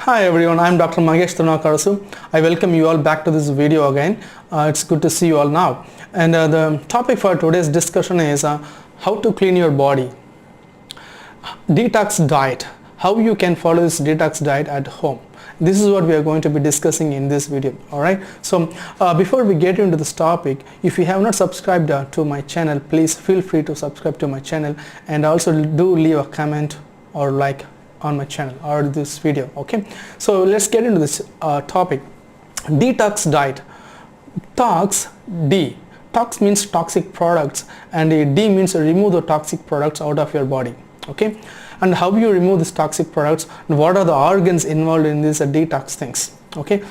Hi everyone, I am Dr. Magesh Thunakarasu. I welcome you all back to this video again. It's good to see you all now. And the topic for today's discussion is how to clean your body. Detox diet. How you can follow this detox diet at home. This is what we are going to be discussing in this video. Alright, so before we get into this topic, if you have not subscribed to my channel, please feel free to subscribe to my channel, and also do leave a comment or like on my channel or this video. Okay, so let's get into this topic. Detox diet. Tox, D. Tox means toxic products, and D means remove the toxic products out of your body. Okay, and how you remove these toxic products, and what are the organs involved in these detox things. Okay,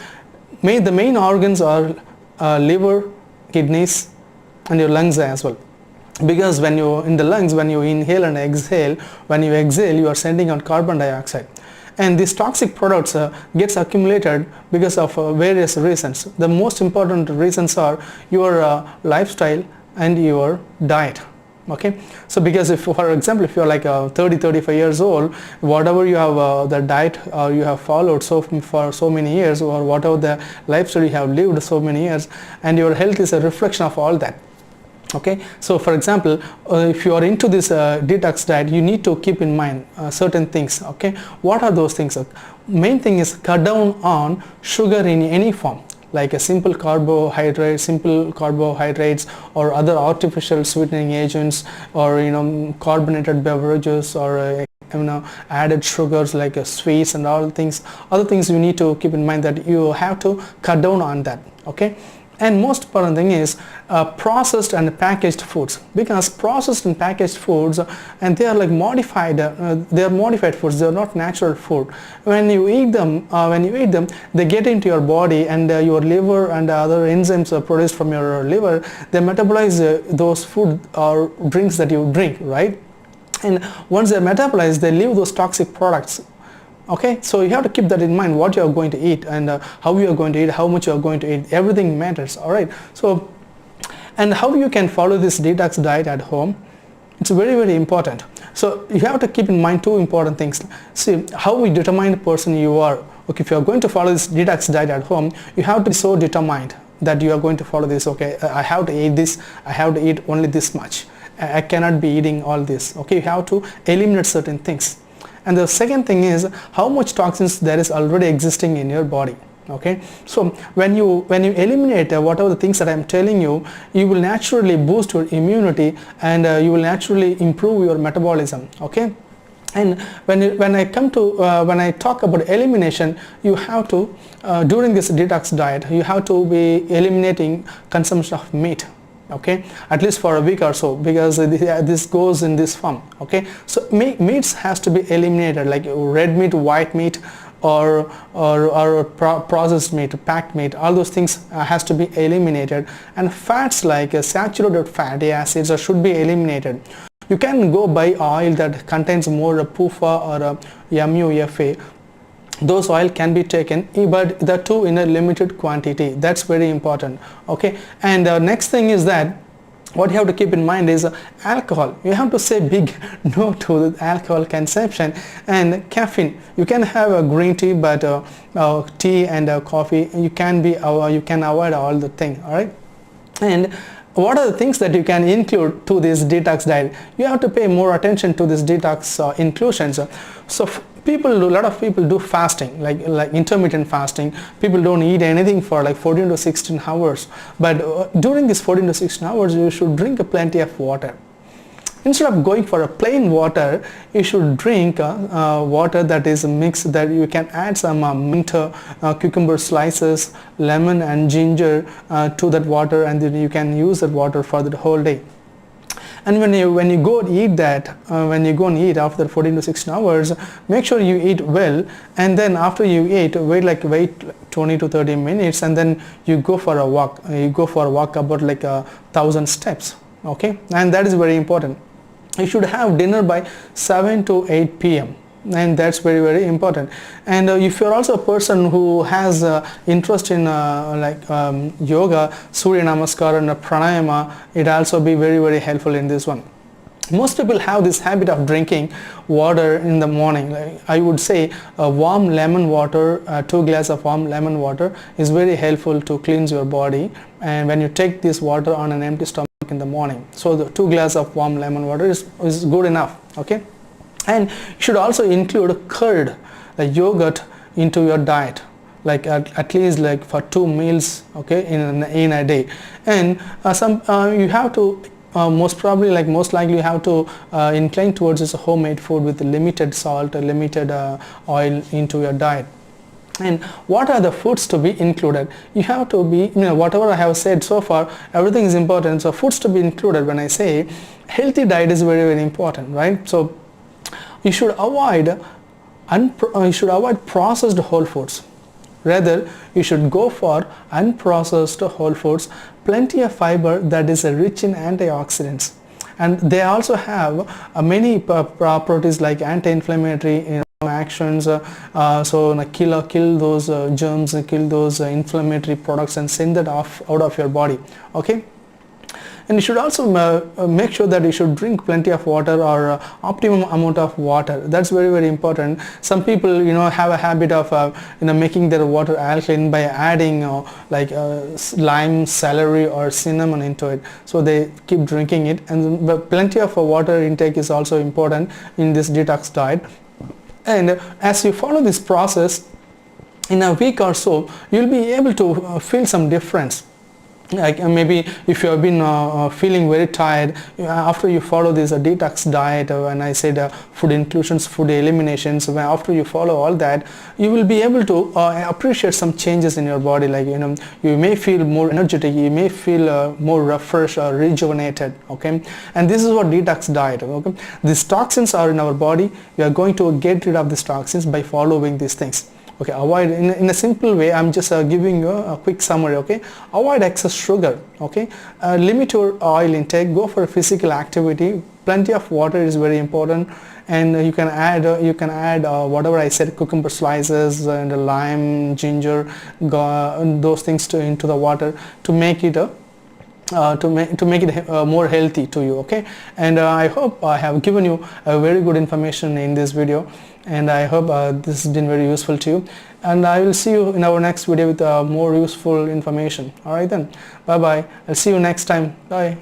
the main organs are liver, kidneys, and your lungs as well. Because when you in the lungs, when you inhale and exhale, when you exhale, you are sending out carbon dioxide, and these toxic products gets accumulated because of various reasons. The most important reasons are your lifestyle and your diet. Okay, so because if, for example, if you're like 30-35 years old, whatever you have the diet you have followed for so many years, or whatever the lifestyle you have lived so many years, and your health is a reflection of all that. Okay, so for example, if you are into this detox diet, you need to keep in mind certain things. Okay, what are those things? Main thing is cut down on sugar in any form, like a simple carbohydrates or other artificial sweetening agents, or carbonated beverages, or added sugars like sweets and all things. Other things you need to keep in mind that you have to cut down on that. Okay. And most important thing is processed and packaged foods, because processed and packaged foods, and they are like modified. They are modified foods. They are not natural food. When you eat them, they get into your body, and your liver and other enzymes are produced from your liver. They metabolize those food or drinks that you drink, right? And once they're metabolized, they leave those toxic products. Okay, so you have to keep that in mind, what you are going to eat, and how you are going to eat, how much you are going to eat. Everything matters. All right, so and how you can follow this detox diet at home, it's very important. So you have to keep in mind two important things. See, how we determine the person you are. Okay, if you are going to follow this detox diet at home, you have to be so determined that you are going to follow this. Okay, I have to eat this, I have to eat only this much, I cannot be eating all this. Okay, you have to eliminate certain things. And the second thing is how much toxins there is already existing in your body. Okay, so when you eliminate whatever the things that I am telling you, you will naturally boost your immunity, and you will naturally improve your metabolism. Okay, and when I talk about elimination, you have to during this detox diet, you have to be eliminating consumption of meat. Okay, at least for a week or so, because this goes in this form. Okay, so meats has to be eliminated, like red meat, white meat, or processed meat, packed meat. All those things has to be eliminated, and fats like saturated fatty acids should be eliminated. You can go buy oil that contains more PUFA or MUFA. Those oil can be taken, but the two in a limited quantity. That's very important. Okay, and next thing is that what you have to keep in mind is alcohol. You have to say big no to the alcohol consumption. And caffeine, you can have a green tea, but tea and coffee, you can avoid all the thing. All right, and what are the things that you can include to this detox diet? You have to pay more attention to this detox inclusions. So a lot of people do fasting, like intermittent fasting. People don't eat anything for like 14 to 16 hours. But during this 14 to 16 hours, you should drink plenty of water. Instead of going for a plain water, you should drink water that is mixed, that you can add some mint, cucumber slices, lemon and ginger to that water, and then you can use that water for the whole day. And when you go and eat that, when you go and eat after 14 to 16 hours, make sure you eat well, and then after you eat, wait 20 to 30 minutes, and then you go for a walk. You go for a walk about like 1,000 steps. Okay, and that is very important. You should have dinner by 7 to 8 p.m. and that's very important. And if you're also a person who has interest in yoga, Surya Namaskar and pranayama, it also be very helpful in this one. Most people have this habit of drinking water in the morning. Like I would say warm lemon water, 2 glasses of warm lemon water is very helpful to cleanse your body, and when you take this water on an empty stomach in the morning, so the 2 glasses of warm lemon water is good enough. Okay, and you should also include curd, like yogurt, into your diet, like at least like for 2 meals, okay, in a day. And you have to most likely you have to incline towards this homemade food with limited salt, limited oil into your diet. And what are the foods to be included? You have to be, whatever I have said so far, everything is important. So foods to be included, when I say healthy diet is very, very important, right? So you should avoid processed whole foods. Rather, you should go for unprocessed whole foods, plenty of fiber that is rich in antioxidants, and they also have many properties like anti-inflammatory actions, so kill those germs, kill those inflammatory products and send that out of your body. Okay. And you should also make sure that you should drink plenty of water, or optimum amount of water. That's very, very important. Some people have a habit of making their water alkaline by adding lime, celery or cinnamon into it, so they keep drinking it. And plenty of water intake is also important in this detox diet. And as you follow this process, in a week or so you'll be able to feel some difference. Like maybe if you have been feeling very tired after you follow this detox diet, and I said food inclusions, food eliminations, after you follow all that, you will be able to appreciate some changes in your body. Like you may feel more energetic, you may feel more refreshed or rejuvenated. Okay, and this is what detox diet. Okay, these toxins are in our body. We are going to get rid of these toxins by following these things. Okay, avoid, in a simple way, I'm just giving you a quick summary. Okay, avoid excess sugar. Okay, limit your oil intake, go for physical activity, plenty of water is very important, and you can add whatever I said, cucumber slices and lime, ginger, those things into the water to make it more healthy to you. Okay, and I hope I have given you a very good information in this video, and I hope this has been very useful to you, and I will see you in our next video with more useful information. All right then, bye bye. I'll see you next time. Bye.